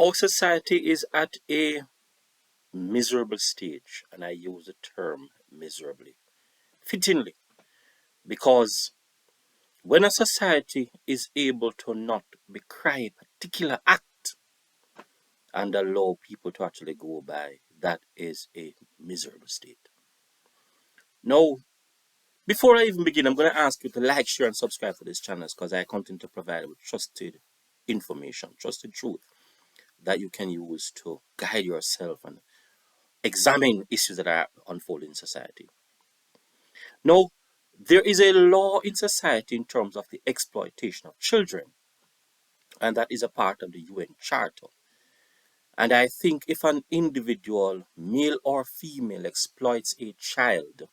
Our society is at a miserable stage, and I use the term miserably, fittingly, because when a society is able to not decry a particular act and allow people to actually go by, that is a miserable state. Now, before I even begin, I'm going to ask you to like, share, and subscribe to this channel because I continue to provide with trusted information, trusted truth that you can use to guide yourself and examine issues that are unfolding in society. Now, there is a law in society in terms of the exploitation of children, and that is a part of the UN Charter. And I think if an individual, male or female, exploits a child,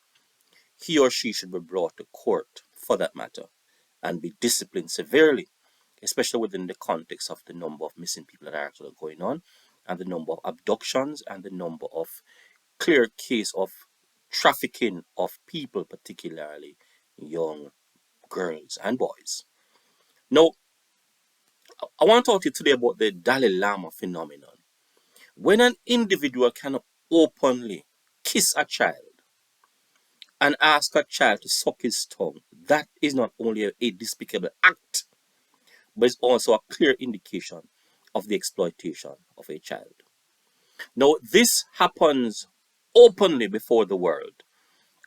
he or she should be brought to court for that matter and be disciplined severely, especially within the context of the number of missing people that are actually going on, and the number of abductions, and the number of clear case of trafficking of people, particularly young girls and boys. Now, I want to talk to you today about the Dalai Lama phenomenon. When an individual can openly kiss a child and ask a child to suck his tongue, that is not only a despicable act, but it's also a clear indication of the exploitation of a child. Now, this happens openly before the world,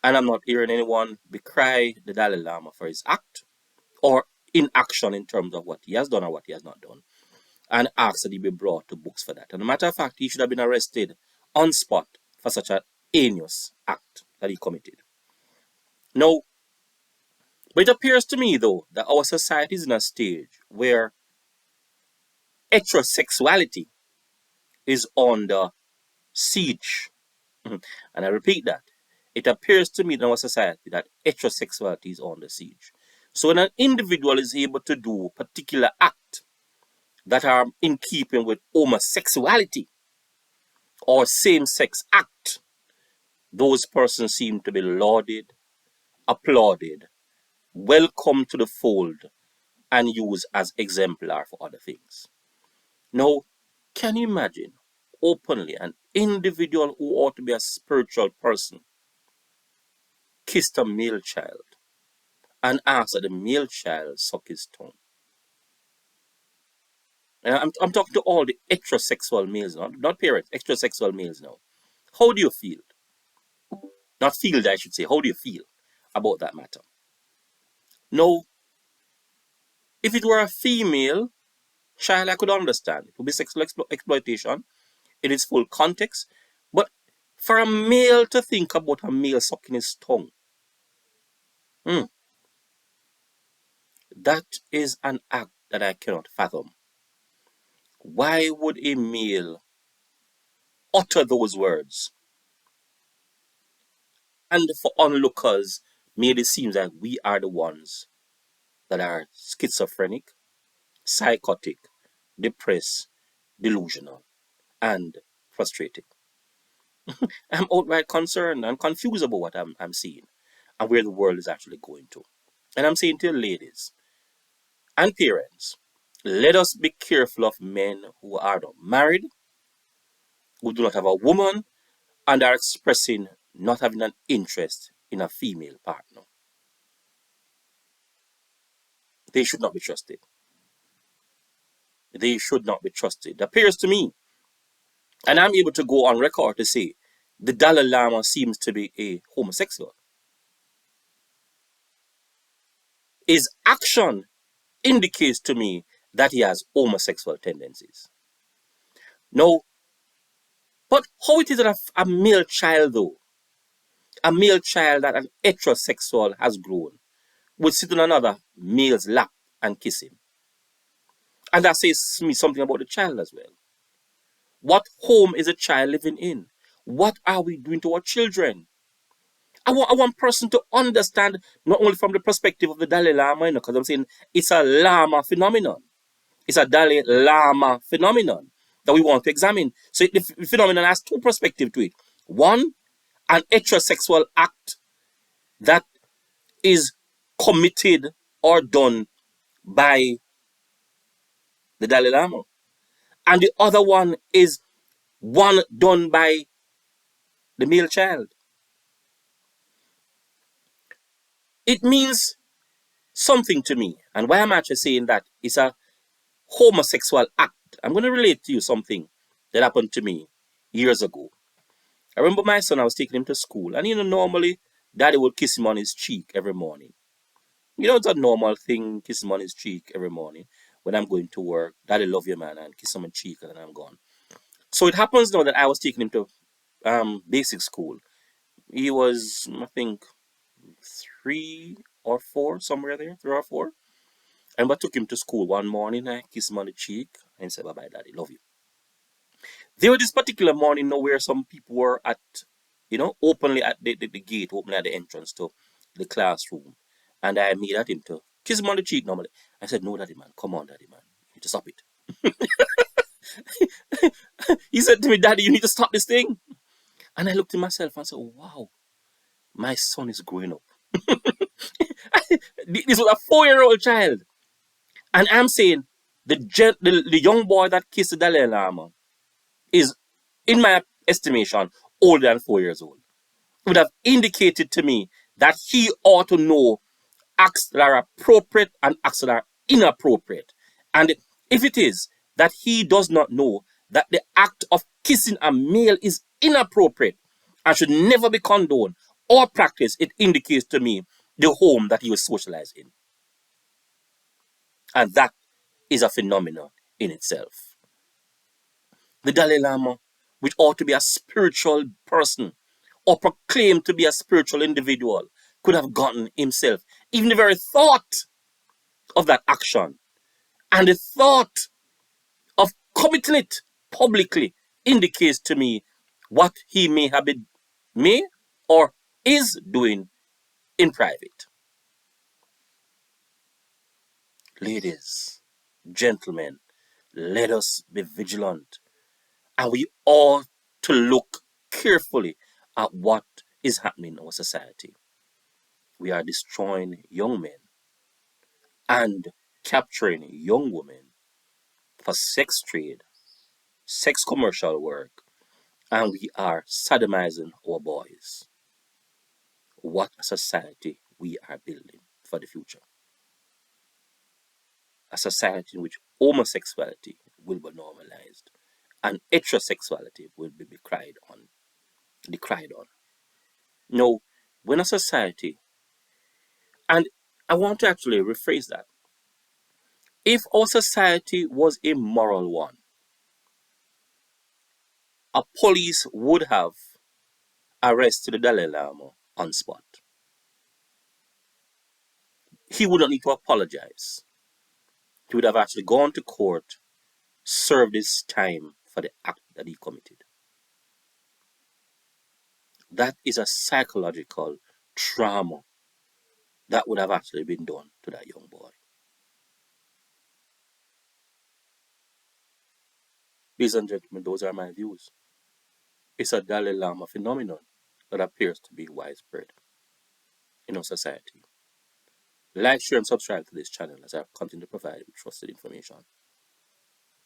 and I'm not hearing anyone decry the Dalai Lama for his act or inaction in terms of what he has done or what he has not done, and ask that he be brought to books for that. And as a matter of fact, he should have been arrested on spot for such an heinous act that he committed. Now, but it appears to me, though, that our society is in a stage where heterosexuality is under siege. And I repeat that. It appears to me in our society that heterosexuality is under siege. So when an individual is able to do particular acts that are in keeping with homosexuality or same-sex act, those persons seem to be lauded, applauded, welcome to the fold, and used as exemplar for other things. Now, can you imagine openly an individual who ought to be a spiritual person kissed a male child and asked that the male child suck his tongue? And I'm talking to all the heterosexual males now, not parents, heterosexual males now. How do you feel? Not feel, I should say. How do you feel about that matter? Now, if it were a female child, I could understand. It would be sexual exploitation in its full context. But for a male to think about a male sucking his tongue, hmm, that is an act that I cannot fathom. Why would a male utter those words? And for onlookers, made it seem that we are the ones that are schizophrenic, psychotic, depressed, delusional, and frustrated. I'm outright concerned and confused about what I'm seeing and where the world is actually going to. And I'm saying to you, ladies and parents, let us be careful of men who are not married, who do not have a woman, and are expressing not having an interest in a female partner. They should not be trusted. They should not be trusted. It appears to me, and I'm able to go on record to say, the Dalai Lama seems to be a homosexual. His action indicates to me that he has homosexual tendencies. Now, but how it is that a male child, though, a male child that an heterosexual has grown, would sit on another male's lap and kiss him? And that says me something about the child as well. What home is a child living in? What are we doing to our children? I want person to understand, not only from the perspective of the Dalai Lama, because I'm saying it's a Lama phenomenon. It's a Dalai Lama phenomenon that we want to examine. So the phenomenon has two perspectives to it. One, an heterosexual act that is committed or done by the Dalai Lama. and the other one is one done by the male child. It means something to me. And why I'm actually saying that it's a homosexual act. I'm going to relate to you something that happened to me years ago. I remember my son, I was taking him to school, and normally daddy would kiss him on his cheek every morning. It's a normal thing, kiss him on his cheek every morning when I'm going to work. Daddy love you, man, and kiss him on the cheek, and then I'm gone. So it happens now that I was taking him to basic school. He was, I think, 3 or 4, somewhere there, 3 or 4. And I took him to school one morning. I kissed him on the cheek and said, "Bye bye, daddy, love you." There was this particular morning now where some people were at, openly at the gate, openly at the entrance to the classroom. And I made at him to kiss him on the cheek normally. I said, "No, daddy, man, come on, daddy, man. You need to stop it." He said to me, "Daddy, you need to stop this thing." And I looked at myself and said, "Wow, my son is growing up." This was a 4-year-old child. And I'm saying the young boy that kissed the Dalai Lama is, in my estimation, older than 4 years old. Would have indicated to me that he ought to know acts that are appropriate and acts that are inappropriate. And if it is that he does not know that the act of kissing a male is inappropriate and should never be condoned or practiced, it indicates to me the home that he was socialized in. And that is a phenomenon in itself. The Dalai Lama, which ought to be a spiritual person or proclaimed to be a spiritual individual, could have gotten himself even the very thought of that action and the thought of committing it publicly indicates to me what he may or is doing in private. Ladies, gentlemen, let us be vigilant, and we ought to look carefully at what is happening in our society. We are destroying young men and capturing young women for sex trade, sex commercial work, and we are sodomizing our boys. What a society we are building for the future. A society in which homosexuality will be normalized and heterosexuality will be decried on. No, when a society, and I want to actually rephrase that, if our society was a moral one, a police would have arrested the Dalai Lama on spot. He would not need to apologize. He would have actually gone to court, served his time for the act that he committed. That is a psychological trauma that would have actually been done to that young boy. Ladies and gentlemen, those are my views. It's a Dalai Lama phenomenon that appears to be widespread in our society. Like, share, and subscribe to this channel as I continue to provide with trusted information.